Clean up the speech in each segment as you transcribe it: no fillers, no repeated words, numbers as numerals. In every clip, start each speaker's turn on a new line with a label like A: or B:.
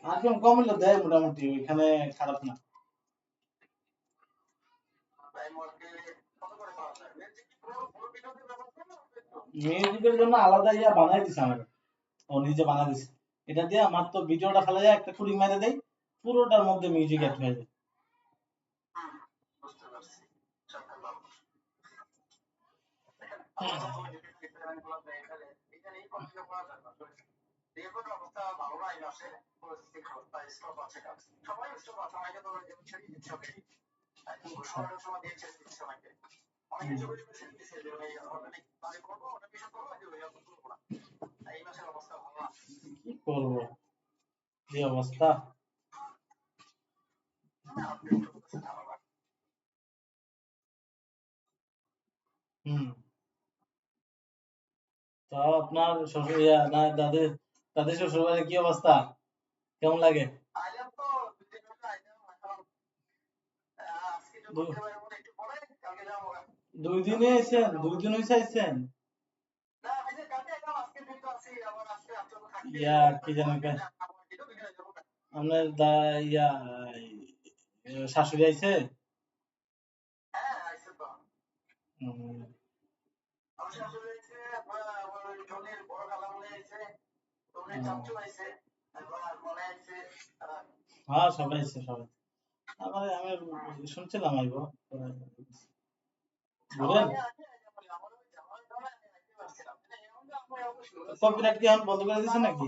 A: RPM কম হলে দেয় মোটামুটি, এখানে খারাপ না। মিউজিকের জন্য আলাদা ইয়া বানাই দিছে আমার, ও নিজে বানাই দিছে। এটা দিয়ে আমার তো ভিডিওটা ফেলা যায়, একটা কুড়ি মেরে দেই, পুরোটার মধ্যে মিউজিক অ্যাড হয়ে যায়। কি করবো, যে অবস্থা। হুম। তো আপনার শ্বশুর ইয়া না দাদের, দাদের শ্বশুর বাড়ির কি অবস্থা, কেমন লাগে? দু- 2 দিনে এসেছেন, 2 দিন হয়েছে এসেছেন? ইয়া কি জানি আপনার ইয়া শাশুড়ি আইছে? হুম। হ্যাঁ সবাই আইছে সবাই। আমি শুনছিলাম আইবো, বুঝলেন? কপিরাইট কি এখন বন্ধ করে দিছে নাকি?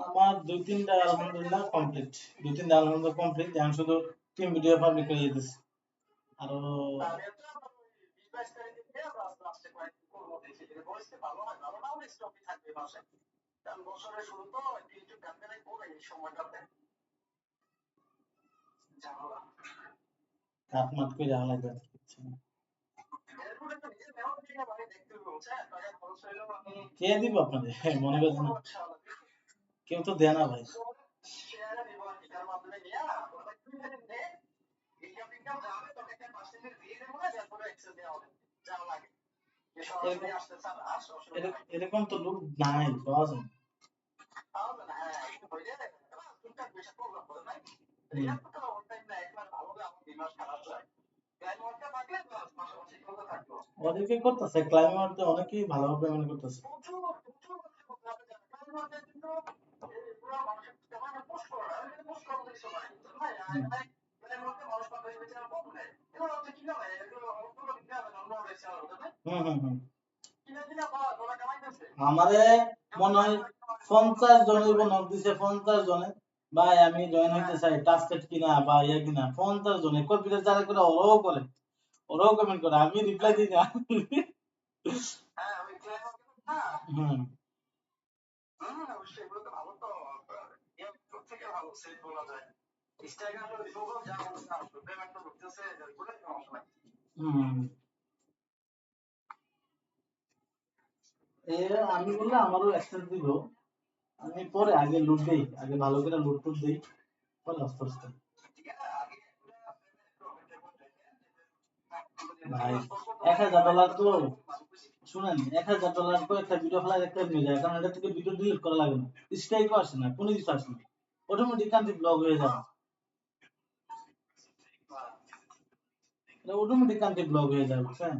A: আমার 2-3টা আলহামদুলিল্লাহ কমপ্লিট, 2-3টা আলহামদুলিল্লাহ কমপ্লিট, এখন শুধু টিম ভিডিও পাবলিক করে দিতেছি। আরো কাটমাট করে যাওয়া লাগবে। কে দিব আপনাদের, মনে করছেন না? কেউ তো দেয় না ভাই। এরকম তো লোক নাই, পাওয়া যায় না। অনেকে করতেছে ক্লাইমারতে, অনেকেই ভালোভাবে পেমেন্ট করতেছে। হুম হুম হুম। আমারে মনে হয় 50 জনের নক দিছে, 50 জনে, ভাই আমি জয়েন হইতে চাই, টাস্কেট কিনা বা ইয়া কিনা, 50 জনে কপিরাইট যারা করে ওরাও করে, ওরাও কমেন্ট করে, আমি রিপ্লাই দিই না। হুম। হুম। আমি বললে আমারও অ্যাক্সেস দিব, আমি পরে আগে লুট দেই, আগে ভালো করে লুট টুট দেই, পরে আস্তে আস্তে। ভাই $1000 তো, শুনেন, $1000 তো একটা ভিডিও ফেলার একটা নিয়ে যায়, কারণ এটা থেকে ভিডিও ডিলিট করা লাগে না, স্ট্রাইকও আসে না, কোনো কিছু আসে না, অটোমেটিক কান্ট্রি ব্লক হয়ে যাবে, এটা অটোমেটিক কান্ট্রি ব্লক হয়ে যাবে, বুঝছেন?